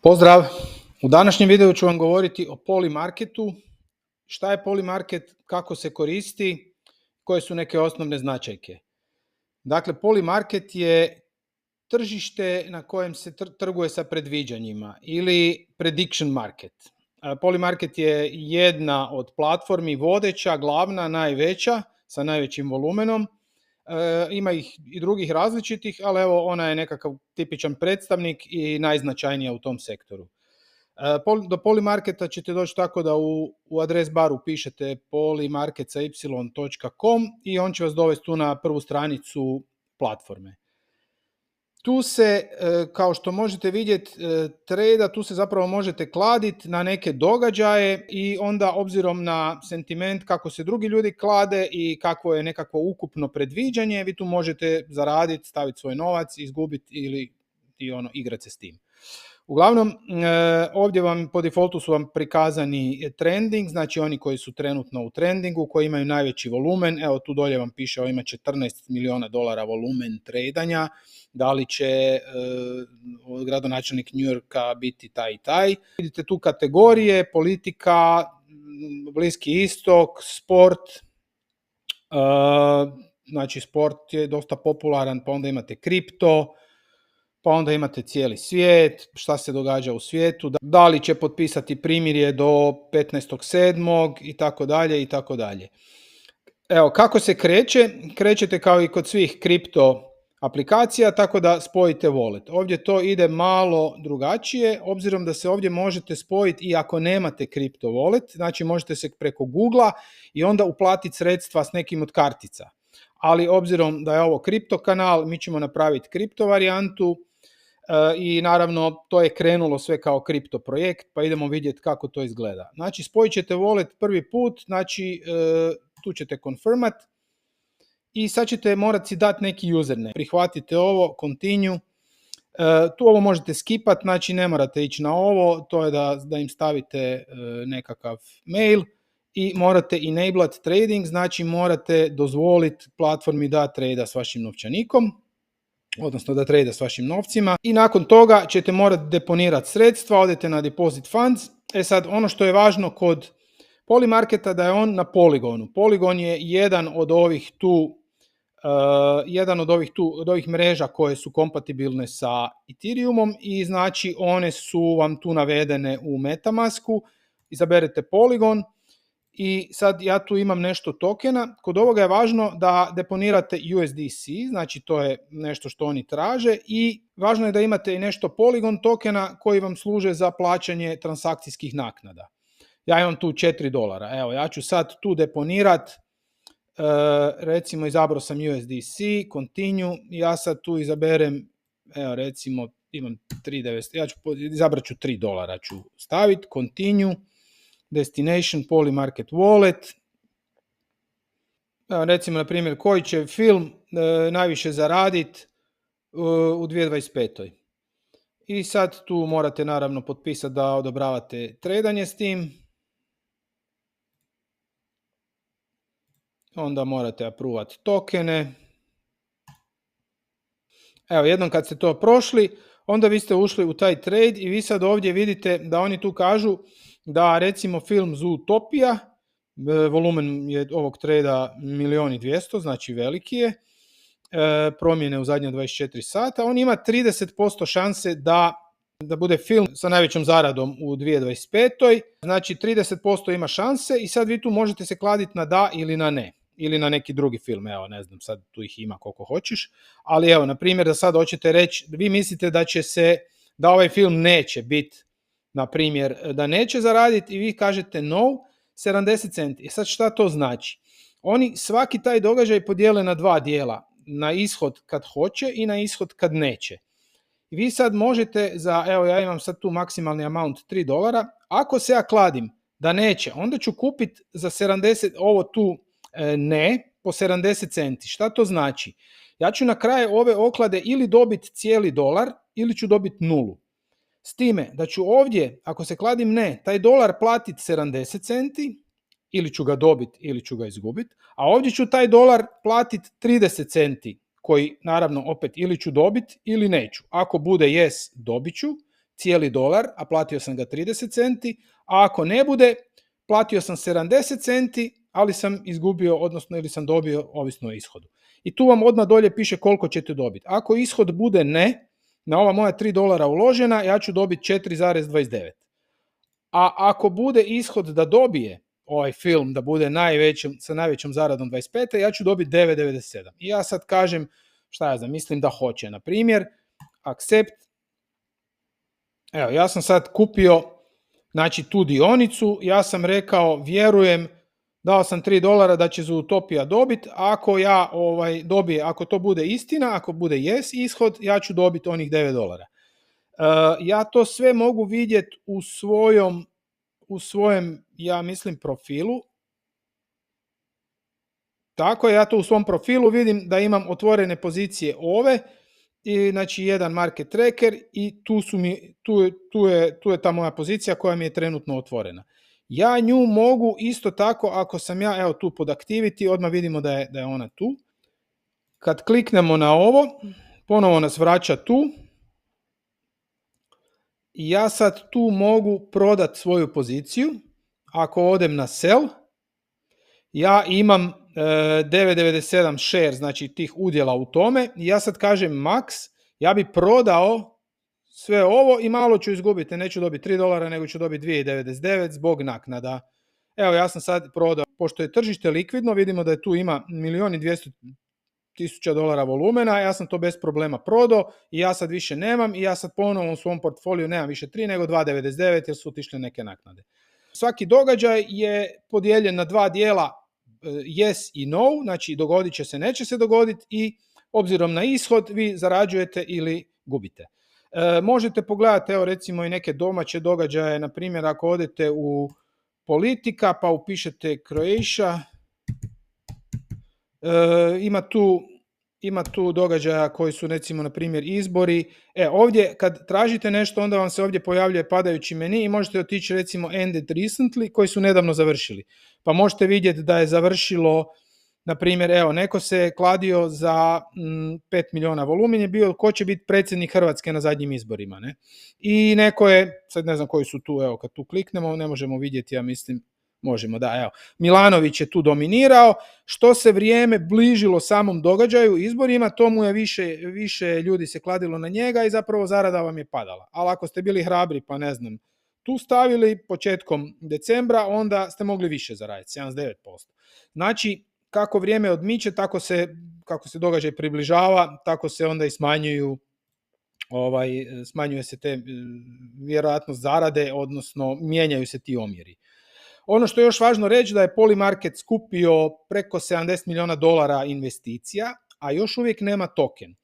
Pozdrav! U današnjem videu ću vam govoriti o Polymarketu, šta je Polymarket, kako se koristi, koje su neke osnovne značajke. Dakle, Polymarket je tržište na kojem se trguje sa predviđanjima ili prediction market. Polymarket je jedna od platformi, vodeća, glavna, najveća, sa najvećim volumenom. Ima ih i drugih različitih, ali evo ona je nekakav tipičan predstavnik i najznačajnija u tom sektoru. Do Polymarketa ćete doći tako da u adres baru pišete polymarket.com i on će vas dovesti tu na prvu stranicu platforme. Tu se, kao što možete vidjeti, treda, tu se zapravo možete kladiti na neke događaje i onda obzirom na sentiment kako se drugi ljudi klade i kako je nekakvo ukupno predviđanje, vi tu možete zaraditi, staviti svoj novac, izgubiti ili igrati se s tim. Uglavnom, ovdje vam po defaultu su vam prikazani trending, znači oni koji su trenutno u trendingu, koji imaju najveći volumen. Evo tu dolje vam piše, ima $14 milijuna volumen tradanja. Da li će gradonačelnik New Yorka biti taj i taj. Vidite tu kategorije, politika, Bliski istok, sport. Znači sport je dosta popularan, pa onda imate kripto, pa onda imate cijeli svijet, šta se događa u svijetu, da li će potpisati primirje do 15.7. i tako dalje i tako dalje. Evo, kako se kreće? Krećete kao i kod svih kripto aplikacija, tako da spojite wallet. Ovdje to ide malo drugačije, obzirom da se ovdje možete spojiti i ako nemate kripto wallet, znači možete se preko Google-a i onda uplatiti sredstva s nekim od kartica. Ali obzirom da je ovo kripto kanal, mi ćemo napraviti kripto varijantu i naravno to je krenulo sve kao kripto projekt, pa idemo vidjeti kako to izgleda. Znači spojit ćete wallet prvi put, znači tu ćete confirmat i sad ćete morati si dati neki username. Prihvatite ovo, continue, tu ovo možete skipat, znači ne morate ići na ovo, to je da im stavite nekakav mail i morate enablat trading, znači morate dozvoliti platformi da trada s vašim novčanikom, odnosno da trada s vašim novcima i nakon toga ćete morati deponirati sredstva, odete na deposit funds. Sad ono što je važno kod Polymarketa da je on na Polygonu. Polygon je jedan od ovih mreža koje su kompatibilne sa Ethereumom i znači one su vam tu navedene u Metamasku. Izaberete Polygon i sad ja tu imam nešto tokena. Kod ovoga je važno da deponirate USDC, znači to je nešto što oni traže i važno je da imate i nešto Polygon tokena koji vam služe za plaćanje transakcijskih naknada. Ja imam tu $4. Evo, ja ću sad tu deponirat, recimo izabrao sam USDC, continue, ja sad tu izaberem, evo recimo imam 3,90, ja ću izabrat ću $3 ću staviti, continue, destination Polymarket wallet, evo recimo na primjer koji će film najviše zaraditi u 2025. I sad tu morate naravno potpisati da odobravate tradanje s tim. Onda morate approvat tokene. Evo, jednom kad ste to prošli, onda vi ste ušli u taj trade i vi sad ovdje vidite da oni tu kažu da recimo film Zootopia, volumen je ovog trada 1.200.000, znači veliki je, promjene u zadnje 24 sata, on ima 30% šanse da bude film sa najvećom zaradom u 2025. Znači 30% ima šanse i sad vi tu možete se kladiti na da ili na ne. Ili na neki drugi film, evo ne znam, sad tu ih ima koliko hoćeš, ali evo, na primjer da sad hoćete reći, vi mislite da ovaj film neće biti, na primjer, da neće zaraditi i vi kažete no, 70 centi. I sad šta to znači? Oni svaki taj događaj podijele na dva dijela, na ishod kad hoće i na ishod kad neće. I vi sad možete evo ja imam sad tu maksimalni amount $3, ako se ja kladim da neće, onda ću kupiti za 70, ovo tu ne, po 70 centi. Šta to znači? Ja ću na kraju ove oklade ili dobiti cijeli dolar ili ću dobiti nulu. S time da ću ovdje, ako se kladim ne, taj dolar platiti 70 centi, ili ću ga dobiti ili ću ga izgubiti, a ovdje ću taj dolar platiti 30 centi, koji naravno opet ili ću dobiti ili neću. Ako bude yes, dobit ću, cijeli dolar, a platio sam ga 30 centi, a ako ne bude, platio sam 70 centi, ali sam izgubio, odnosno ili sam dobio, ovisno o ishodu. I tu vam odmah dolje piše koliko ćete dobiti. Ako ishod bude ne, na ova moja $3 uložena, ja ću dobiti 4,29. A ako bude ishod da dobije ovaj film, da bude sa najvećom zaradom 25, ja ću dobiti 9,97. I ja sad kažem, šta ja znam, mislim da hoće. Na primjer, accept. Evo, ja sam sad kupio, znači, tu dionicu, ja sam rekao, vjerujem, dao sam $3 da će Zootopija dobiti, ako ja ako to bude istina, ako bude yes ishod, ja ću dobiti onih $9. Ja to sve mogu vidjeti u svojem, ja mislim, profilu. Tako, ja to u svom profilu vidim da imam otvorene pozicije ove, i znači jedan market tracker i tu je ta moja pozicija koja mi je trenutno otvorena. Ja nju mogu isto tako, ako sam ja, evo tu pod activity, odmah vidimo da je ona tu. Kad kliknemo na ovo, ponovo nas vraća tu. I ja sad tu mogu prodati svoju poziciju. Ako odem na sell, ja imam 9,97 share, znači tih udjela u tome. I ja sad kažem max, ja bi prodao sve ovo i malo ću izgubiti. Neću dobiti $3, nego ću dobiti 2,99 zbog naknada. Evo, ja sam sad prodao. Pošto je tržište likvidno, vidimo da je tu ima $1,200,000 volumena, ja sam to bez problema prodao i ja sad više nemam i ja sad ponovno u svom portfoliju nemam više 3 nego 2,99 jer su otišle neke naknade. Svaki događaj je podijeljen na dva dijela, yes i no, znači dogodit će se, neće se dogoditi, i obzirom na ishod vi zarađujete ili gubite. Možete pogledati, evo recimo, i neke domaće događaje, na primjer ako odete u politika pa upišete Croatia, ima tu događaja koji su, recimo, na primjer izbori. Ovdje kad tražite nešto, onda vam se ovdje pojavljuje padajući meni i možete otići, recimo, ended recently, koji su nedavno završili. Pa možete vidjeti da je završilo, na primjer, evo, neko se kladio za 5 milijuna, volumen je bio ko će biti predsjednik Hrvatske na zadnjim izborima, ne? I neko je, sad ne znam koji su tu, evo, kad tu kliknemo, ne možemo vidjeti, ja mislim, možemo, da, evo, Milanović je tu dominirao. Što se vrijeme bližilo samom događaju, izborima, to mu je više ljudi se kladilo na njega i zapravo zarada vam je padala. Ali ako ste bili hrabri, pa ne znam, tu stavili početkom decembra, onda ste mogli više zaraditi, 79%. Znači, kako vrijeme odmiče, kako se događaj približava, tako se onda i smanjuje se te vjerojatnost zarade, odnosno mijenjaju se ti omjeri. Ono što je još važno reći, da je Polymarket skupio preko $70 milijuna investicija, a još uvijek nema token.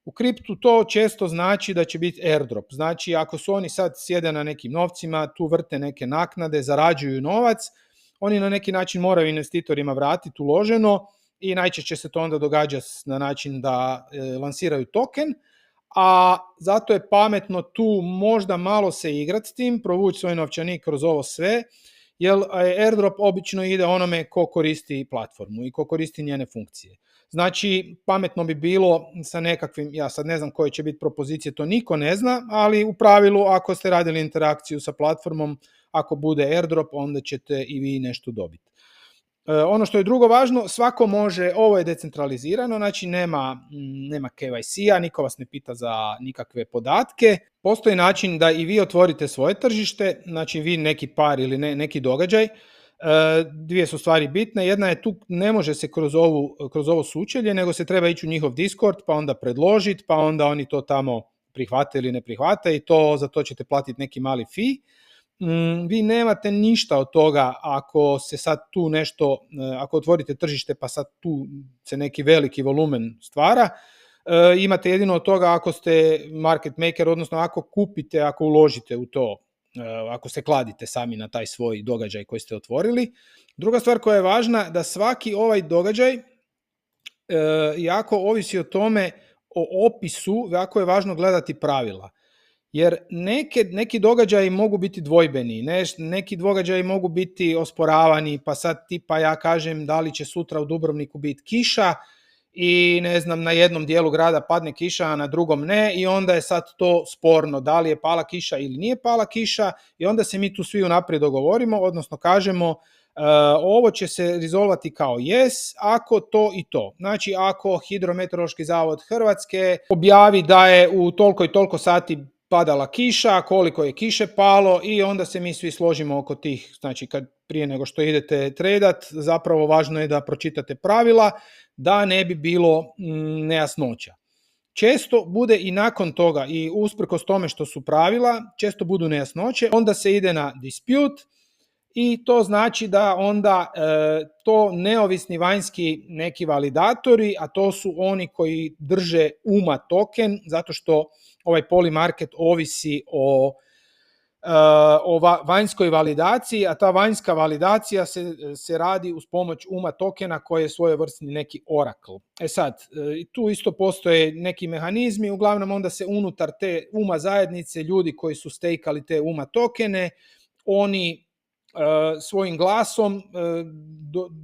U kriptu to često znači da će biti airdrop. Znači, ako su oni sad sjede na nekim novcima, tu vrte neke naknade, zarađuju novac, oni na neki način moraju investitorima vratiti uloženo i najčešće se to onda događa na način da lansiraju token, a zato je pametno tu možda malo se igrati s tim, provući svoj novčanik kroz ovo sve, jer airdrop obično ide onome ko koristi platformu i ko koristi njene funkcije. Znači, pametno bi bilo sa nekakvim, ja sad ne znam koje će biti propozicije, to niko ne zna, ali u pravilu ako ste radili interakciju sa platformom, ako bude airdrop, onda ćete i vi nešto dobiti. Ono što je drugo važno, svako može, ovo je decentralizirano, znači nema KYC-a, niko vas ne pita za nikakve podatke. Postoji način da i vi otvorite svoje tržište, znači vi neki par ili neki događaj. Dvije su stvari bitne, jedna je tu, ne može se kroz ovo sučelje, nego se treba ići u njihov Discord, pa onda predložiti, pa onda oni to tamo prihvate ili ne prihvate i za to ćete platiti neki mali fee. Vi nemate ništa od toga ako se sad tu nešto, ako otvorite tržište pa sad tu se neki veliki volumen stvara. Imate jedino od toga ako ste market maker, odnosno ako kupite, ako uložite u to, ako se kladite sami na taj svoj događaj koji ste otvorili. Druga stvar koja je važna, da svaki ovaj događaj jako ovisi o tome, o opisu, jako je važno gledati pravila. Jer neki događaji mogu biti dvojbeni, neki događaji mogu biti osporavani, pa sad tipa ja kažem da li će sutra u Dubrovniku biti kiša i ne znam, na jednom dijelu grada padne kiša, a na drugom ne, i onda je sad to sporno, da li je pala kiša ili nije pala kiša, i onda se mi tu svi unaprijed dogovorimo, odnosno kažemo ovo će se rezolvati kao yes ako to i to. Znači ako Hidrometeorološki zavod Hrvatske objavi da je u toliko i toliko sati padala kiša, koliko je kiše palo, i onda se mi svi složimo oko tih, znači kad prije nego što idete tradat, zapravo važno je da pročitate pravila da ne bi bilo nejasnoća. Često bude i nakon toga, i usprkos tome što su pravila, često budu nejasnoće, onda se ide na dispute, i to znači da onda to neovisni vanjski neki validatori, a to su oni koji drže UMA token, zato što ovaj Polymarket ovisi o vanjskoj validaciji, a ta vanjska validacija se radi uz pomoć UMA tokena koji je svojevrsni neki oracle. Sad, tu isto postoje neki mehanizmi, uglavnom onda se unutar te UMA zajednice, ljudi koji su stakali te UMA tokene, oni svojim glasom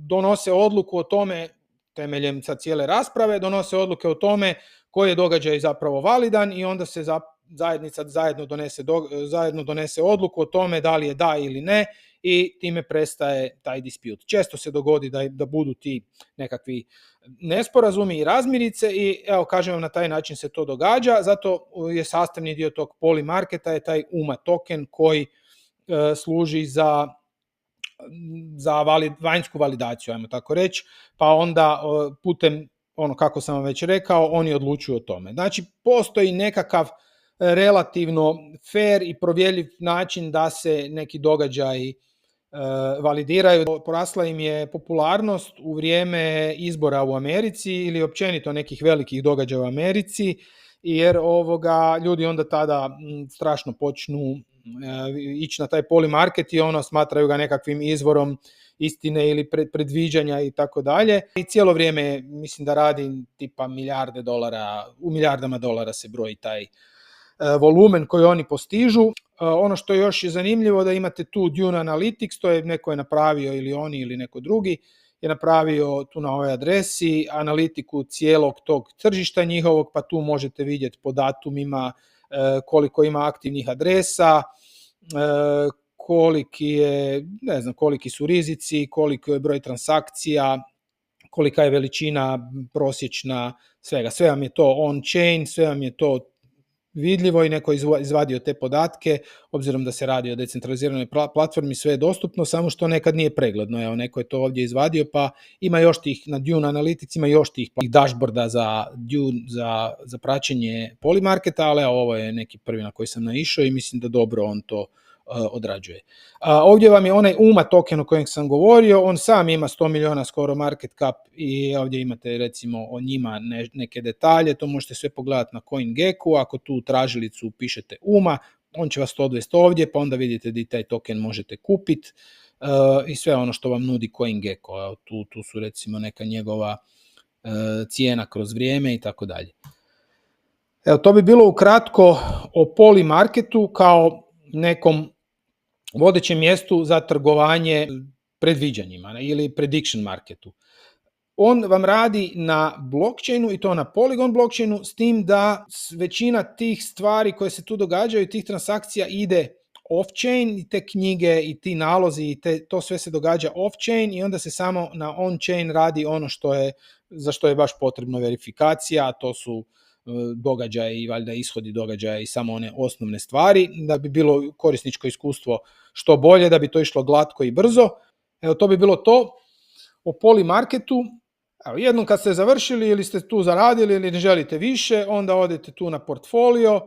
donose odluku o tome, temeljem sad cijele rasprave, donose odluke o tome koji je događaj zapravo validan, i onda se zajednica zajedno donese odluku o tome da li je da ili ne, i time prestaje taj dispute. Često se dogodi da budu ti nekakvi nesporazumi i razmirice, i evo kažem vam, na taj način se to događa, zato je sastavni dio tog Polymarketa je taj UMA token koji služi za vanjsku validaciju, ajmo tako reći, pa onda putem, kako sam vam već rekao, oni odlučuju o tome. Znači, postoji nekakav relativno fair i provjerljiv način da se neki događaji validiraju. Porasla im je popularnost u vrijeme izbora u Americi ili općenito nekih velikih događaja u Americi, jer ljudi onda tada strašno počnu ići na taj Polymarket i smatraju ga nekakvim izvorom istine ili predviđanja i tako dalje. I cijelo vrijeme mislim da radi tipa milijarde dolara, u milijardama dolara se broji taj volumen koji oni postižu. Ono što je još zanimljivo, da imate tu Dune Analytics, to je neko je napravio, ili oni ili neko drugi je napravio tu na ovoj adresi analitiku cijelog tog tržišta njihovog, pa tu možete vidjeti po datumima koliko ima aktivnih adresa, koliki su rizici, koliko je broj transakcija, kolika je veličina prosječna svega. Sve vam je to on-chain, sve vam je to vidljivo i neko izvadio te podatke, obzirom da se radi o decentraliziranoj platformi, sve je dostupno, samo što nekad nije pregledno. Evo, neko je to ovdje izvadio, pa ima još tih, na Dune Analytics ima još tih dashboarda za praćenje Polymarketa, ali ovo je neki prvi na koji sam naišao i mislim da dobro on to odrađuje. Ovdje vam je onaj UMA token o kojem sam govorio, on sam ima 100 milijuna skoro market cap, i ovdje imate recimo o njima neke detalje, to možete sve pogledati na CoinGecko, ako tu tražilicu pišete UMA, on će vas to odvesti ovdje, pa onda vidite da taj token možete kupiti i sve ono što vam nudi CoinGecko. Tu su recimo neka njegova cijena kroz vrijeme i tako dalje. Evo, to bi bilo ukratko o Polymarketu kao nekom vodećem mjestu za trgovanje predviđanjima ili prediction marketu. On vam radi na blockchainu, i to na Polygon blockchainu, s tim da većina tih stvari koje se tu događaju, tih transakcija ide off-chain, i te knjige i ti nalozi i to sve se događa off-chain, i onda se samo na on-chain radi ono za što je baš potrebno verifikacija, a to su događaje i valjda ishodi događaja i samo one osnovne stvari, da bi bilo korisničko iskustvo što bolje, da bi to išlo glatko i brzo. Evo, to bi bilo to o Polymarketu. Evo, jednom kad ste završili ili ste tu zaradili ili ne želite više, onda odete tu na portfolio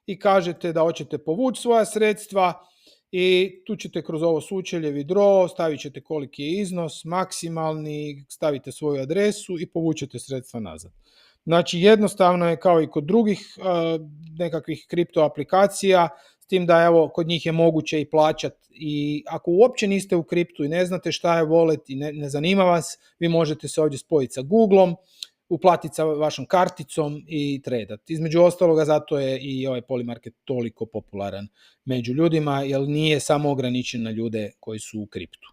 i kažete da hoćete povući svoja sredstva, i tu ćete kroz ovo sučelje withdraw, stavit ćete koliki je iznos, maksimalni, stavite svoju adresu i povučete sredstva nazad. Znači, jednostavno je kao i kod drugih nekakvih kripto aplikacija, s tim da evo, kod njih je moguće i plaćati, i ako uopće niste u kriptu i ne znate šta je wallet i ne zanima vas, vi možete se ovdje spojiti sa Googleom, uplatiti sa vašom karticom i tradati. Između ostaloga, zato je i ovaj Polymarket toliko popularan među ljudima, jer nije samo ograničen na ljude koji su u kriptu.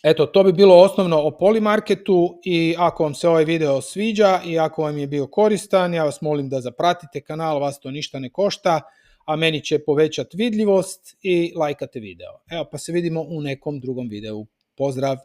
Eto, to bi bilo osnovno o Polymarketu i ako vam se ovaj video sviđa i ako vam je bio koristan, ja vas molim da zapratite kanal, vas to ništa ne košta, a meni će povećati vidljivost i lajkate video. Evo, pa se vidimo u nekom drugom videu. Pozdrav!